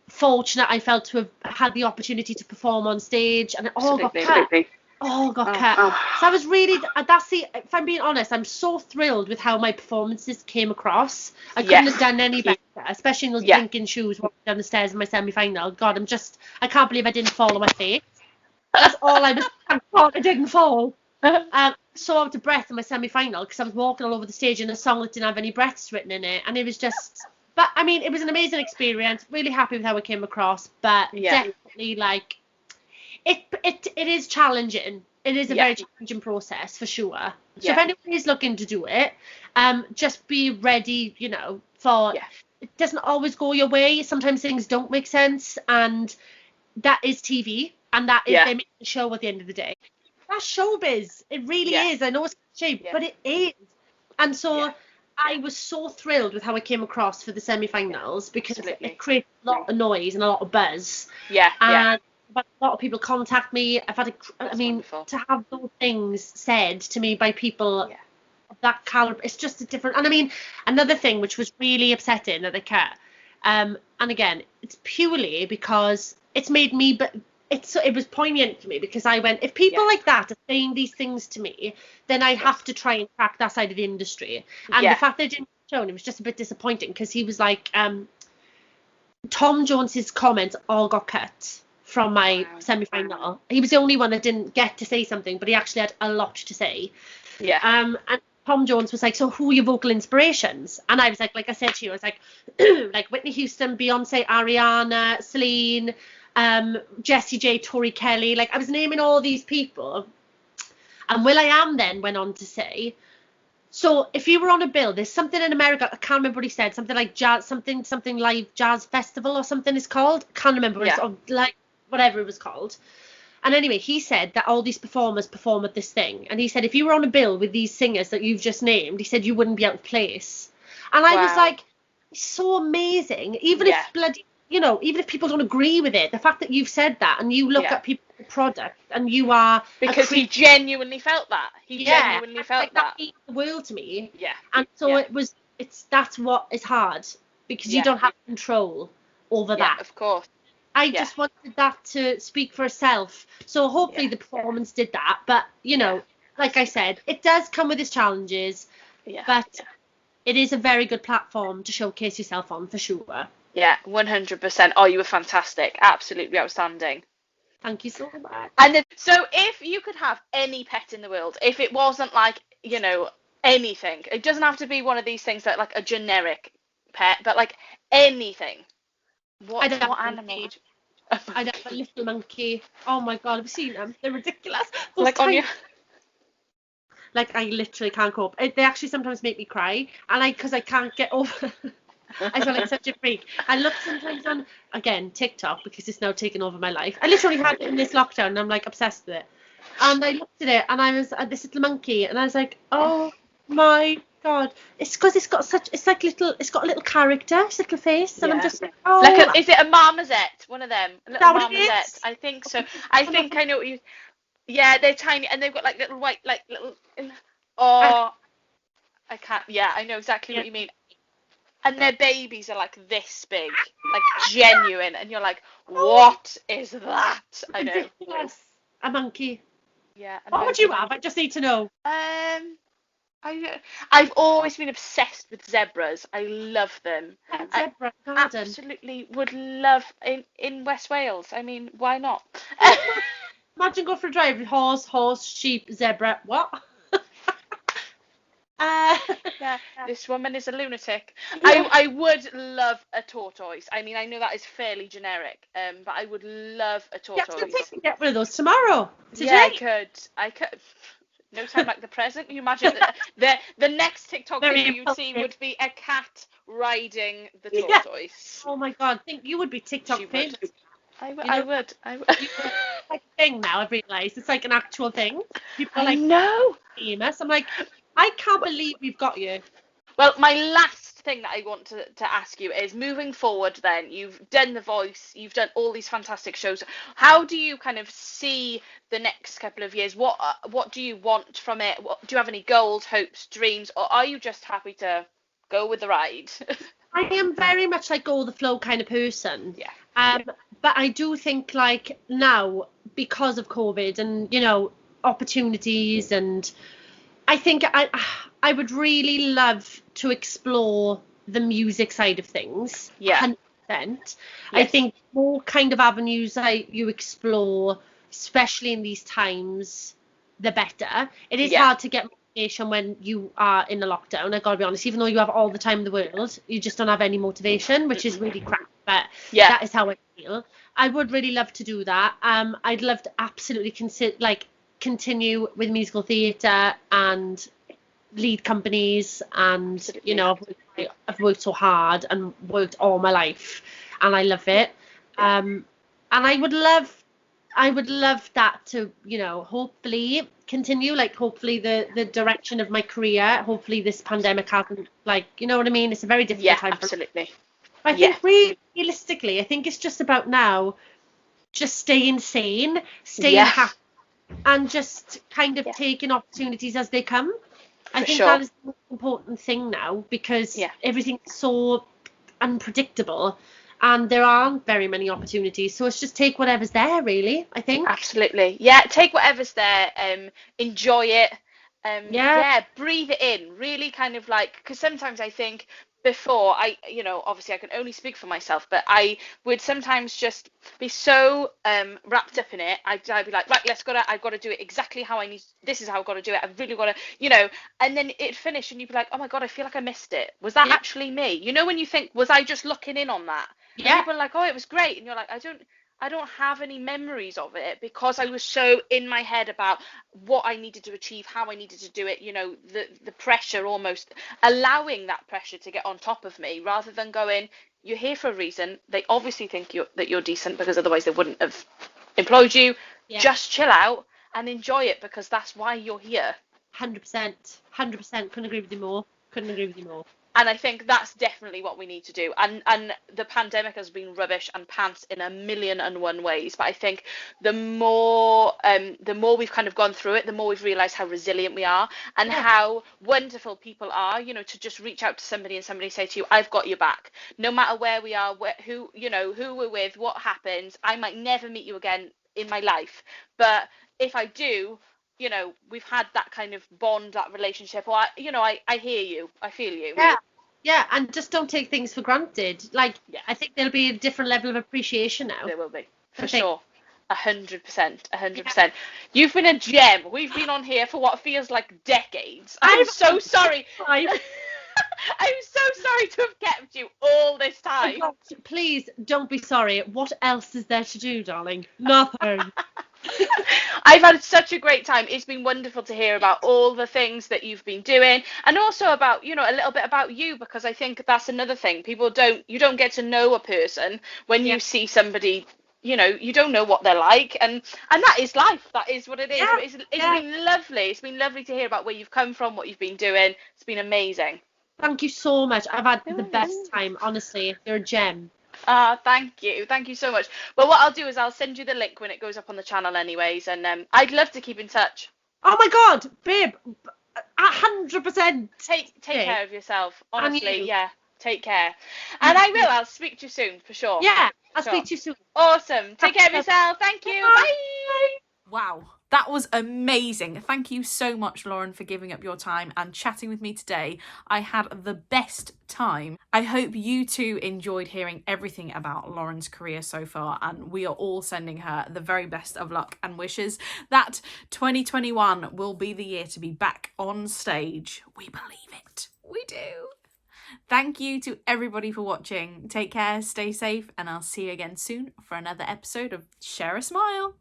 fortunate I felt to have had the opportunity to perform on stage, and it all got cut. So I was really, if I'm being honest, I'm so thrilled with how my performances came across. I couldn't have done any better, especially in those blinking shoes walking down the stairs in my semi-final. God, I can't believe I didn't fall on my face. That's all I thought I didn't fall. So out of breath in my semi-final because I was walking all over the stage in a song that didn't have any breaths written in it, and it was just, but I mean, it was an amazing experience. Really happy with how it came across, but definitely like, it is challenging. It is a very challenging process for sure. So if anyone is looking to do it, just be ready, for it doesn't always go your way. Sometimes things don't make sense, and that is TV, and that is they make the show at the end of the day. That's showbiz. It really is. I know it's cheap, but it is. And so I was so thrilled with how it came across for the semi-finals because it created a lot of noise and a lot of buzz. And I've had a lot of people contact me. I've had, to have those things said to me by people of that caliber, it's just a different. And I mean, another thing which was really upsetting that they cut, and again, it's purely because it's made me it was poignant for me, because I went, if people like that are saying these things to me, then I have to try and crack that side of the industry. And the fact that it didn't show, it was just a bit disappointing, because he was like, Tom Jones's comments all got cut from my semi-final. He was the only one that didn't get to say something, but he actually had a lot to say. And Tom Jones was like, so who are your vocal inspirations? And I was like I said to you, I was like, like Whitney Houston, Beyonce, Ariana, Celine, Jessie J, Tori Kelly. Like, I was naming all these people. And will.i.am then went on to say, so if you were on a bill, there's something in America, I can't remember what he said, something like jazz, something live jazz festival or something is called. Can't remember what it's called, like whatever it was called. And anyway, he said that all these performers perform at this thing. And he said, if you were on a bill with these singers that you've just named, he said you wouldn't be out of place. And I was like, it's so amazing. Even if bloody, you know, even if people don't agree with it, the fact that you've said that and you look at people's product and you are... Because he genuinely felt that. He genuinely felt that. That means the world to me. Yeah. And so that's what is hard, because you don't have control over that. Of course. I just wanted that to speak for itself. So hopefully the performance did that. But, you know, like I said, it does come with its challenges. But it is a very good platform to showcase yourself on, for sure. Yeah, 100%. Oh, you were fantastic. Absolutely outstanding. Thank you so much. And then, so if you could have any pet in the world, if it wasn't like, you know, anything, it doesn't have to be one of these things that like a generic pet, but like anything. What animal? I'd have a little monkey. Oh my god, I've seen them. They're ridiculous. Like on your... Like, I literally can't cope. They actually sometimes make me cry, and because I can't get over. I feel like such a freak. I look sometimes on, again, TikTok, because it's now taken over my life. I literally had it in this lockdown, and I'm like obsessed with it. And I looked at it, and I was this little monkey, and I was like, oh my god, it's because it's got a little character, it's a little face, and I'm just like, oh. Like is it a marmoset? One of them, a little marmoset. I think so. I think I know what you. Yeah, they're tiny, and they've got like little white, like little. Oh, I can't. Yeah, I know exactly what you mean. And their babies are like this big, like genuine, and you're like, what is that? I know. Yes, a monkey. Yeah. What would you have? I just need to know. I've always been obsessed with zebras. I love them. Zebra garden. Absolutely would love in West Wales. I mean, why not? Imagine go for a drive with horse, sheep, zebra. What? Yeah, this woman is a lunatic. I would love a tortoise. I mean, I know that is fairly generic, but I would love a tortoise. Yeah, I can get one of those tomorrow. Today. Yeah, I could. No time like the present. You imagine the next TikTok video you'd see would be a cat riding the tortoise. Oh my god, I think you would be TikTok famous. I would. Like a thing now, I've realised. It's like an actual thing. People are like, no. Famous. I'm like, I can't believe we've got you. Well, my last thing that I want to ask you is, moving forward then, you've done The Voice, you've done all these fantastic shows. How do you kind of see the next couple of years? What do you want from it? Do you have any goals, hopes, dreams, or are you just happy to go with the ride? I am very much like go with the flow kind of person. Yeah. But I do think like now, because of COVID and, you know, opportunities, and I think I would really love to explore the music side of things. Yeah. 100%. Yes. I think more kind of avenues you explore, especially in these times, the better. It is hard to get motivation when you are in a lockdown. I gotta be honest, even though you have all the time in the world, you just don't have any motivation, which is really crap. But that is how I feel. I would really love to do that. I'd love to absolutely continue with musical theatre and lead companies, and you know, I've worked so hard and worked all my life, and I love it. And I would love that to, you know, hopefully continue, like hopefully the direction of my career, hopefully this pandemic hasn't, like, you know what I mean, it's a very difficult time. Absolutely. I think realistically, I think it's just about now just staying sane, staying happy, and just kind of taking opportunities as they come. I think that is the most important thing now, because everything's so unpredictable, and there aren't very many opportunities. So it's just take whatever's there, really, I think. Absolutely. Yeah, take whatever's there, enjoy it. Yeah. Yeah, breathe it in. Really kind of like, because sometimes I think before obviously I can only speak for myself, but I would sometimes just be so wrapped up in it. I'd be like, right, I've got to do it exactly how I need. This is how I've got to do it. I've really got to, and then it'd finish and you'd be like, oh my God, I feel like I missed it. Was that Yeah. actually me? When you think, was I just looking in on that? And Yeah. people are like, oh, it was great. And you're like, I don't have any memories of it because I was so in my head about what I needed to achieve, how I needed to do it, the pressure, almost allowing that pressure to get on top of me, rather than going, you're here for a reason. They obviously think that you're decent, because otherwise they wouldn't have employed you. Yeah. Just chill out and enjoy it, because that's why you're here. 100%. 100%. Couldn't agree with you more. Couldn't agree with you more. And I think that's definitely what we need to do. And the pandemic has been rubbish and pants in a million and one ways. But I think the more we've kind of gone through it, the more we've realised how resilient we are, and how wonderful people are, to just reach out to somebody and somebody say to you, I've got your back. No matter where we are, who we're with, what happens. I might never meet you again in my life. But if I do, we've had that kind of bond, that relationship, or I hear you, I feel you. Yeah, and just don't take things for granted. Like, Yeah. I think there'll be a different level of appreciation now. There will be, for I think. sure. 100%. You've been a gem. We've been on here for what feels like decades. I'm so sorry. I'm so sorry to have kept you all this time. Please don't be sorry. What else is there to do, darling? Nothing. I've had such a great time. It's been wonderful to hear about all the things that you've been doing, and also about, a little bit about you, because I think that's another thing. You don't get to know a person when you see somebody, you don't know what they're like, and that is life. That is what it is. Yeah. It's been lovely. It's been lovely to hear about where you've come from, what you've been doing. It's been amazing. Thank you so much. I've had the best time, honestly. You're a gem. Thank you so much. Well, what I'll do is I'll send you the link when it goes up on the channel anyways, and I'd love to keep in touch. Oh my God, babe, 100%. Take care of yourself, honestly. You. Yeah, take care, and I'll speak to you soon, for sure. Yeah, I'll speak to you soon. Awesome. Take care of yourself. Thank you. Bye. Wow, that was amazing. Thank you so much, Lauren, for giving up your time and chatting with me today. I had the best time. I hope you too enjoyed hearing everything about Lauren's career so far, and we are all sending her the very best of luck and wishes that 2021 will be the year to be back on stage. We believe it. We do. Thank you to everybody for watching. Take care, stay safe, and I'll see you again soon for another episode of Share a Smile.